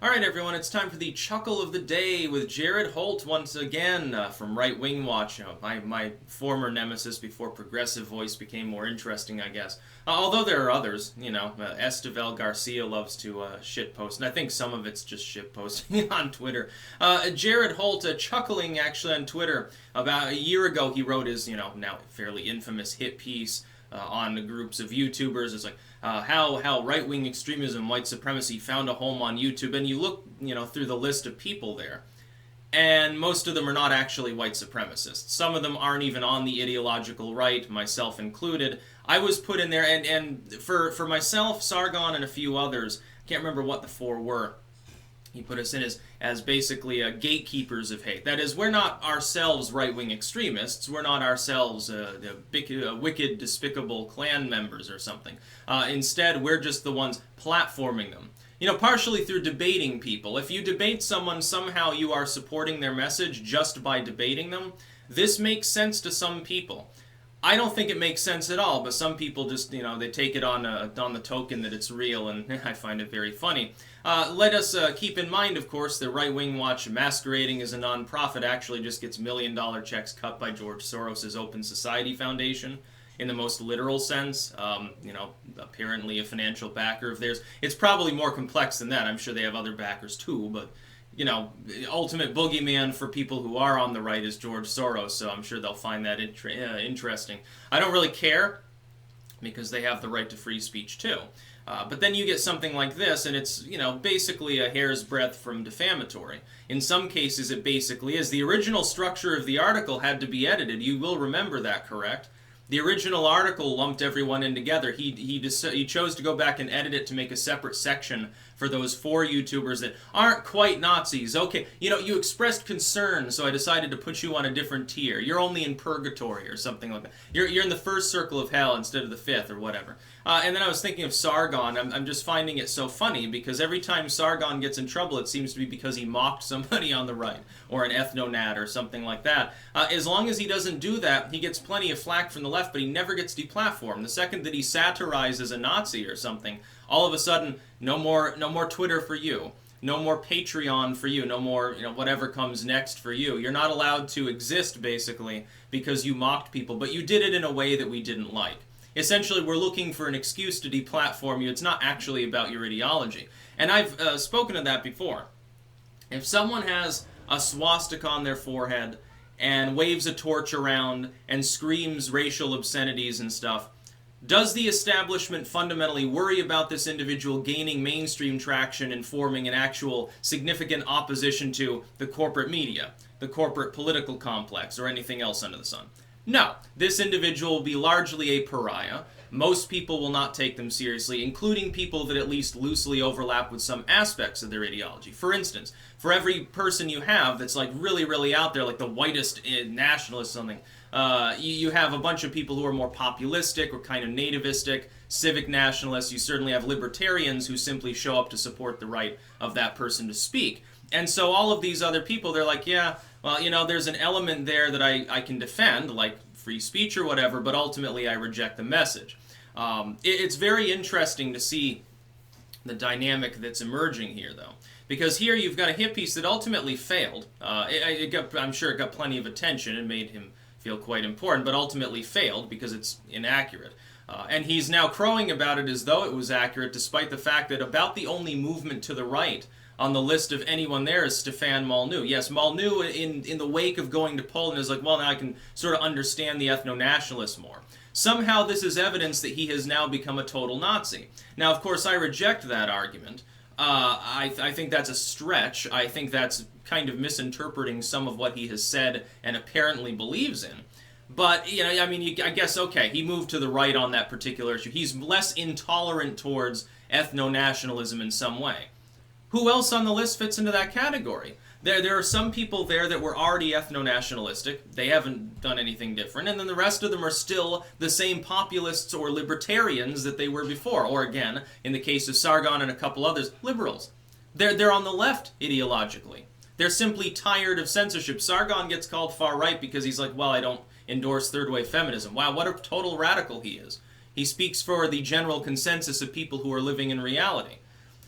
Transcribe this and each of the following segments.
Alright everyone, it's time for the Chuckle of the Day with Jared Holt once again from Right Wing Watch, my former nemesis before Progressive Voice became more interesting, I guess. Although there are others, Esteval Garcia loves to shitpost, and I think some of it's just shitposting on Twitter. Jared Holt chuckling actually on Twitter. About a year ago he wrote his, now fairly infamous hit piece on the groups of YouTubers. It's like how right-wing extremism, white supremacy found a home on YouTube, and you look through the list of people there, and most of them are not actually white supremacists. Some of them aren't even on the ideological right, myself included. I was put in there, and for myself, Sargon, and a few others, I can't remember what the four were. He put us in as basically gatekeepers of hate. That is, we're not ourselves right-wing extremists. We're not ourselves wicked, despicable Klan members or something. Instead, we're just the ones platforming them. Partially through debating people. If you debate someone, somehow you are supporting their message just by debating them. This makes sense to some people. I don't think it makes sense at all, but some people just, they take it on the token that it's real, and I find it very funny. Let us keep in mind, of course, that Right Wing Watch, masquerading as a non-profit, actually just gets million-dollar checks cut by George Soros' Open Society Foundation, in the most literal sense. Apparently a financial backer of theirs. It's probably more complex than that. I'm sure they have other backers too, but the ultimate boogeyman for people who are on the right is George Soros, so I'm sure they'll find that interesting. I don't really care, because they have the right to free speech too. But then you get something like this, and it's, basically a hair's breadth from defamatory. In some cases, it basically is. The original structure of the article had to be edited. You will remember that, correct? The original article lumped everyone in together. He chose to go back and edit it to make a separate section for those 4 YouTubers that aren't quite Nazis. Okay, you expressed concern, so I decided to put you on a different tier. You're only in purgatory or something like that. You're in the first circle of hell instead of the 5th or whatever. And then I was thinking of Sargon. I'm just finding it so funny because every time Sargon gets in trouble, it seems to be because he mocked somebody on the right or an ethno-nat or something like that. As long as he doesn't do that, he gets plenty of flack from the left, but he never gets deplatformed. The second that he satirizes a Nazi or something, all of a sudden, no more Twitter for you. No more Patreon for you. No more, whatever comes next for you. You're not allowed to exist, basically, because you mocked people, but you did it in a way that we didn't like. Essentially, we're looking for an excuse to deplatform you. It's not actually about your ideology. And I've spoken of that before. If someone has a swastika on their forehead and waves a torch around and screams racial obscenities and stuff, does the establishment fundamentally worry about this individual gaining mainstream traction and forming an actual significant opposition to the corporate media, the corporate political complex, or anything else under the sun? No. This individual will be largely a pariah. Most people will not take them seriously, including people that at least loosely overlap with some aspects of their ideology. For instance, for every person you have that's like really, really out there, like the whitest nationalist something, you have a bunch of people who are more populistic or kind of nativistic, civic nationalists. You certainly have libertarians who simply show up to support the right of that person to speak. And so all of these other people, they're like, yeah, well, there's an element there that I can defend, like free speech or whatever, but ultimately I reject the message. It's very interesting to see the dynamic that's emerging here, though. Because here you've got a hit piece that ultimately failed. I'm sure it got plenty of attention and made him feel quite important, but ultimately failed because it's inaccurate. And he's now crowing about it as though it was accurate, despite the fact that about the only movement to the right on the list of anyone there is Stefan Molyneux. Yes, Molyneux, in the wake of going to Poland, is like, well, now I can sort of understand the ethno-nationalists more. Somehow this is evidence that he has now become a total Nazi. Now, of course, I reject that argument. I think that's a stretch. I think that's kind of misinterpreting some of what he has said and apparently believes in. But, I guess, okay, he moved to the right on that particular issue. He's less intolerant towards ethno-nationalism in some way. Who else on the list fits into that category? There are some people there that were already ethno-nationalistic. They haven't done anything different. And then the rest of them are still the same populists or libertarians that they were before. Or again, in the case of Sargon and a couple others, liberals. They're on the left ideologically. They're simply tired of censorship. Sargon gets called far right because he's like, well, I don't endorse third-wave feminism. Wow, what a total radical he is. He speaks for the general consensus of people who are living in reality.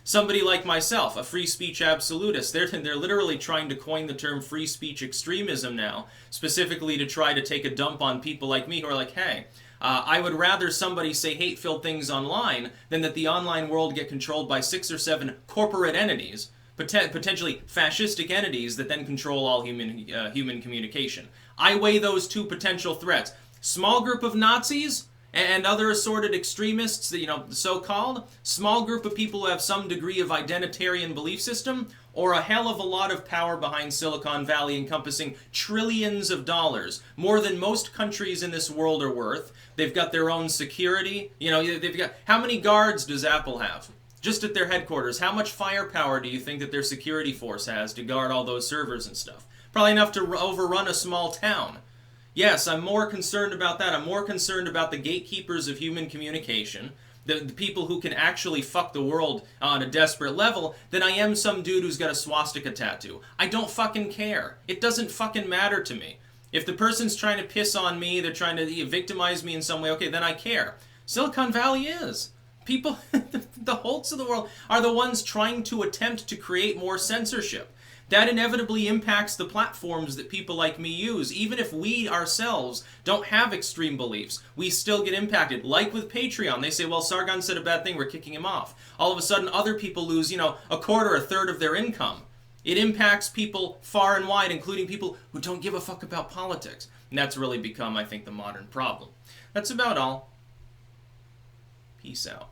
Somebody like myself, a free speech absolutist, they're literally trying to coin the term free speech extremism now, specifically to try to take a dump on people like me who are like, hey, I would rather somebody say hate-filled things online than that the online world get controlled by 6 or 7 corporate entities, potentially fascistic entities that then control all human communication. I weigh those two potential threats. Small group of Nazis and other assorted extremists, so-called, small group of people who have some degree of identitarian belief system, or a hell of a lot of power behind Silicon Valley encompassing trillions of dollars, more than most countries in this world are worth. They've got their own security. They've got, how many guards does Apple have? Just at their headquarters, how much firepower do you think that their security force has to guard all those servers and stuff? Probably enough to overrun a small town. Yes, I'm more concerned about that. I'm more concerned about the gatekeepers of human communication, the people who can actually fuck the world on a desperate level, than I am some dude who's got a swastika tattoo. I don't fucking care. It doesn't fucking matter to me. If the person's trying to piss on me, they're trying to victimize me in some way, okay, then I care. Silicon Valley is. People, the Holts of the world, are the ones trying to attempt to create more censorship. That inevitably impacts the platforms that people like me use. Even if we ourselves don't have extreme beliefs, we still get impacted. Like with Patreon, they say, well, Sargon said a bad thing, we're kicking him off. All of a sudden, other people lose, a quarter, a third of their income. It impacts people far and wide, including people who don't give a fuck about politics. And that's really become, I think, the modern problem. That's about all. Peace out.